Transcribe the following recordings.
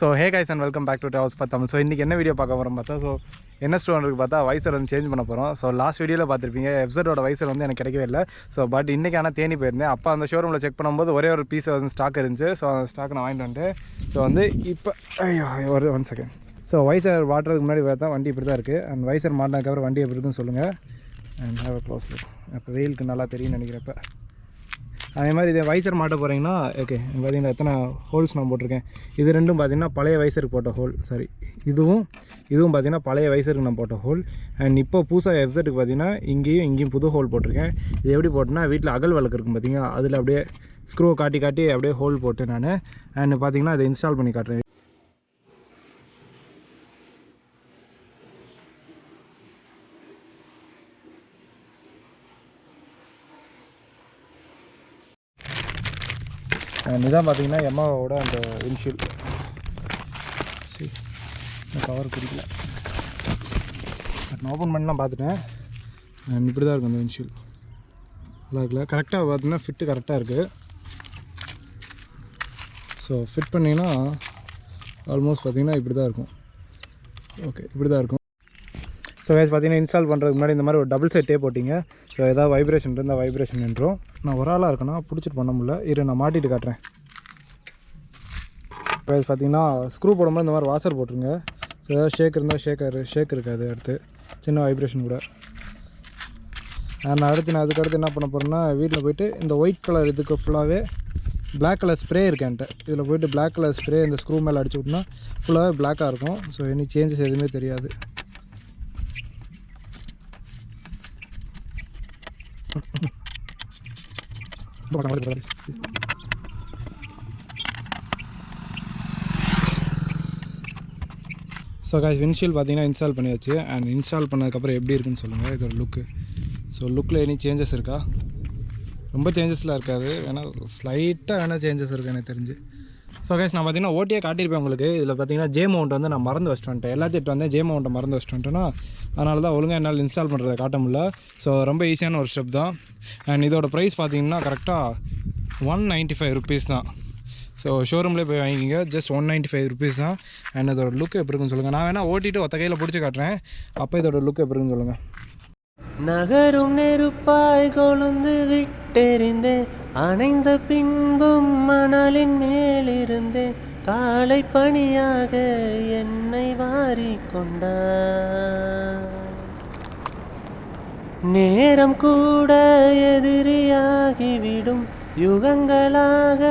So hey guys and welcome back to Travelspot. So இன்றைக்கி என்ன video பார்க்க போகிறோம் பார்த்தா, ஸோ Ns200 பார்த்தா வைசர் வந்து சேஞ்ச் பண்ண போகிறோம். ஸோ லாஸ்ட் வீடியோவில் பார்த்துருப்பீங்க, எஃப்செட்டோட வைசர் வந்து எனக்கு கிடைக்கவே இல்லை. ஸோ பட் இன்றைக்கி ஆனால் தேனி போயிருந்தேன். அப்போ அந்த ஷோரூமில் செக் பண்ணும்போது ஒரே ஒரு பீஸ் வந்து ஸ்டாக் இருந்துச்சு. ஸோ அந்த ஸ்டாக் நான் வாங்கிட்டு வந்துட்டு ஸோ வந்து இப்போ ஒரு 1 செகண்ட். ஸோ வைசர் வாட்டுறதுக்கு முன்னாடி பார்த்தா வண்டி இப்படி தான் இருக்குது. அண்ட் வைசர் மாட்டினதுக்கப்புறம் வண்டி எப்படி இருக்குன்னு சொல்லுங்கள். And have close look. அப்போ வெயிலுக்கு நல்லா தெரியும்னு நினைக்கிறப்ப அதே மாதிரி இதை வைசர் மாட்ட போகிறீங்கன்னா ஓகே. பார்த்தீங்கன்னா எத்தனை ஹோல்ஸ் நான் போட்டிருக்கேன். இது ரெண்டும் பார்த்தீங்கன்னா பழைய வைசருக்கு போட்ட ஹோல். சரி, இதுவும் பார்த்தீங்கன்னா பழைய வைசருக்கு நான் போட்ட ஹோல். அண்ட் இப்போ புதுசாக எஃப்செட்டுக்கு பார்த்தீங்கன்னா இங்கேயும் புது ஹோல் போட்டிருக்கேன். இது எப்படி போட்டேன்னா, வீட்டில் அகல் விளக்கு இருக்கும் பார்த்தீங்கன்னா, அதில் அப்படியே ஸ்க்ரூவை காட்டி அப்படியே ஹோல் போட்டு நான் அண்ட் பார்த்தீங்கன்னா அதை இன்ஸ்டால் பண்ணி காட்டுறேன். இதுதான் பார்த்தீங்கன்னா Yamahaவோட அந்த விண்ட்ஷீல்டு. சரி, கவர் பிடிக்கல, பட் நான் ஓப்பன் பண்ணலாம் பார்த்துட்டேன். இப்படி தான் இருக்கும் அந்த விண்ட்ஷீல்டு. நல்லா இருக்குல்ல, கரெக்டாக பார்த்தீங்கன்னா ஃபிட்டு கரெக்டாக இருக்குது. ஸோ ஃபிட் பண்ணிங்கன்னா ஆல்மோஸ்ட் பார்த்தீங்கன்னா இப்படி தான் இருக்கும். ஓகே, இப்படி தான் இருக்கும். ஸோ கைஸ் பார்த்தீங்கன்னா இன்ஸ்டால் பண்ணுறதுக்கு முன்னாடி இந்த மாதிரி ஒரு டபுள் சைட் டேப் போட்டிங்க. ஸோ ஏதாவது வைப்ரேஷன் இருந்தால் வைப்ரேஷன் நின்றோம். நான் ஒரு ஆளாக இருக்கேன்னா பிடிச்சிட்டு பண்ண முடியல. இரு, நான் மாட்டிட்டு காட்டுறேன். கைஸ் பார்த்தீங்கன்னா ஸ்க்ரூ போடும்போது இந்த மாதிரி வாசர் போட்டுருங்க. ஸோ ஏதாவது ஷேக் இருந்தால் ஷேக் இருக்காது. அடுத்து சின்ன வைப்ரேஷன் கூட. நான் அதுக்கடுத்து என்ன பண்ண போகிறேன்னா, வீட்டில் போய்ட்டு இந்த ஒயிட் கலர் இதுக்கு ஃபுல்லாகவே பிளாக் கலர் ஸ்ப்ரே இருக்கேன்ட்டு. இதில் போய்ட்டு பிளாக் கலர் ஸ்ப்ரே இந்த ஸ்க்ரூ மேலே அடிச்சு விட்டோம்னா ஃபுல்லாகவே பிளாக்காக இருக்கும். ஸோ எனி சேஞ்சஸ் எதுவுமே தெரியாது. ஸோ கைஸ் விண்ட்ஷீல்டு பார்த்தீங்கன்னா இன்ஸ்டால் பண்ணியாச்சு. அண்ட் இன்ஸ்டால் பண்ணதுக்கப்புறம் எப்படி இருக்குன்னு சொல்லுங்கள் இதோட லுக்கு. ஸோ லுக்கில் எனி சேஞ்சஸ் இருக்கா? ரொம்ப சேஞ்சஸ்லாம் இருக்காது, வேணால் ஸ்லைட்டாக வேணால் சேஞ்சஸ் இருக்குது எனக்கு தெரிஞ்சு. ஸோ கைஸ் நான் பார்த்தீங்கன்னா ஓட்டியே காட்டியிருப்பேன் உங்களுக்கு. இதில் பார்த்தீங்கன்னா ஜே மவுண்ட் வந்து நான் மறந்து வச்சுட்டு வந்துட்டேன். எல்லாத்தையும் வந்து ஜே மவுண்ட்டை மறந்து வச்சுட்டு வந்துட்டேன்னா, அதனால தான் ஒழுங்காக என்னால் இன்ஸ்டால் பண்ணுறதை காட்ட முடியல. ஸோ ரொம்ப ஈஸியான ஒரு ஸ்டெப் தான். அண்ட் இதோட ப்ரைஸ் பார்த்தீங்கன்னா கரெக்டாக 195 ருபீஸ் தான். ஸோ ஷோரூம்லேயே போய் வாங்கிக்கிங்க. ஜஸ்ட் 195 ருபீஸ் தான். அண்ட் இதோட லுக்கு எப்படி இருக்குன்னு சொல்லுங்கள். நான் வேணால் ஓட்டிட்டு ஒத்த கையில் பிடிச்சி காட்டுறேன். அப்போ இதோட லுக்கு எப்படி இருக்குன்னு சொல்லுங்கள். நகரும் நெருப்பாய் கொழுந்து விட்டெறிந்தேன், அணைந்த பின்பும் மணலின் மேலிருந்தேன், காலை பணியாக என்னை வாரிக்கொண்டார். நேரம் கூட எதிரியாகிவிடும், யுகங்களாக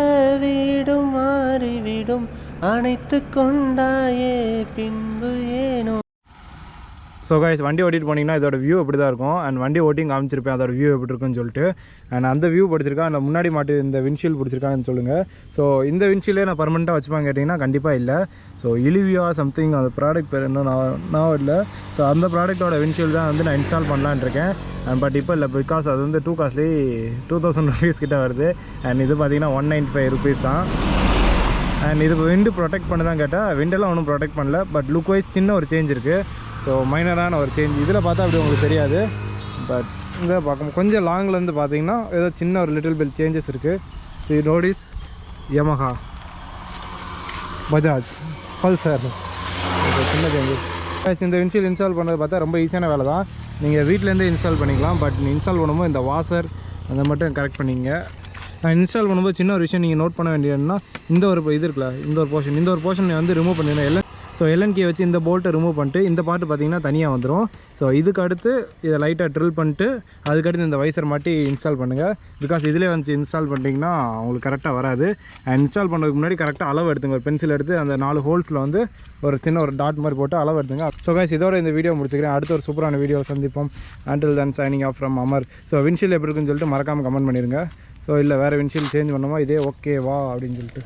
வீடும் மாறிவிடும், அணைத்து கொண்டாயே பின்பு ஏனோ. ஸோ கைஸ் வண்டி ஓட்டிட்டு போனீங்கன்னா இதோட வியூ எப்படி தான் இருக்கும். அண்ட் வண்டி ஓட்டிங் காமிச்சிருப்பேன் அதோட வியூ எப்படி இருக்குன்னு சொல்லிட்டு. அண்ட் அந்த வியூ பிடிச்சிருக்கா, அந்த முன்னாடி மாட்டு இந்த விண்ட்ஷீல்டு பிடிச்சிருக்கான்னு சொல்லுங்கள். ஸோ இந்த விண்ட்ஷீல்டே நான் பர்மனெண்ட்டாக வச்சுப்பாங்க கேட்டிங்கன்னா கண்டிப்பாக இல்லை. ஸோ Illuvia சம்திங் அந்த ப்ராடக்ட் பேர் இன்னும் நான் இல்லை. ஸோ அந்த ப்ராடக்ட்டோட விண்ட்ஷீல்டு தான் வந்து நான் இன்ஸ்டால் பண்ணலான்னு இருக்கேன். அண்ட் பட் இப்போ இல்லை, பிகாஸ் அது வந்து டூ காஸ்ட்லி 2000 ருபீஸ் கிட்டே வருது. அண்ட் இது பார்த்தீங்கன்னா 195 ருபீஸ் தான். அண்ட் இது விண்டு ப்ரொடெக்ட் பண்ண தான் கேட்டால், விண்டெல்லாம் ஒன்றும் ப்ரொடெக்ட் பண்ணல. பட் லுக் வைஸ் சின்ன ஒரு சேஞ்ச் இருக்குது. ஸோ மைனரான ஒரு சேஞ்ச். இதில் பார்த்தா அப்படி உங்களுக்கு தெரியாது. பட் இங்கே பார்க்கும் கொஞ்சம் லாங்லேருந்து பார்த்தீங்கன்னா ஏதோ சின்ன ஒரு லிட்டில் பில் சேஞ்சஸ் இருக்குது. So you notice Yamaha, Bajaj, Pulsar, சின்ன சேஞ்சஸ். இந்த விண்ட்ஷீல்டு இன்ஸ்டால் பண்ணுறது பார்த்தா ரொம்ப ஈஸியான வேலை தான். நீங்கள் வீட்டிலேருந்தே இன்ஸ்டால் பண்ணிக்கலாம். பட் இன்ஸ்டால் பண்ணும்போது இந்த வாசர் அதை மட்டும் கரெக்ட் பண்ணிங்க. நான் இன்ஸ்டால் பண்ணும்போது சின்ன ஒரு விஷயம் நீங்கள் நோட் பண்ண வேண்டியதுன்னா, இந்த ஒரு இது இருக்குல்ல, இந்த ஒரு போர்ஷன் வந்து ரிமூவ் பண்ணிடணும். ஸோ எல்என்கே வச்சு இந்த போல்ட்டை ரிமூவ் பண்ணிட்டு இந்த பார்ட்டு பார்த்தீங்கன்னா தனியாக வந்துடும். ஸோ இதுக்கு அடுத்து இதை லைட்டாக ட்ரில் பண்ணிட்டு அதுக்கடுத்து இந்த வைசர் மாட்டி இன்ஸ்டால் பண்ணுங்கள். பிகாஸ் இதிலே வந்து இன்ஸ்டால் பண்ணிட்டீங்கன்னா உங்களுக்கு கரெக்டாக வராது. அண்ட் இன்ஸ்டால் பண்ணுறதுக்கு முன்னாடி கரெக்டாக அளவு எடுத்துங்க. ஒரு பென்சில் எடுத்து அந்த 4 ஹோல்ஸில் வந்து ஒரு சின்ன ஒரு டாட் மாதிரி போட்டு அளவு எடுத்துங்க. ஸோ கைஸ் இதோட இந்த வீடியோ முடிச்சுக்கிறேன். அடுத்த ஒரு சூப்பரான வீடியோவில் சந்திப்போம். until then signing off from Amar. So windshield எப்படி இருக்குன்னு சொல்லிட்டு மறக்காமல் கமெண்ட் பண்ணிடுங்க. ஸோ இல்லை வேறு விண்ட்ஷீல்டு சேஞ்ச் பண்ணுமா இதே ஓகேவா அப்படின்னு சொல்லிட்டு.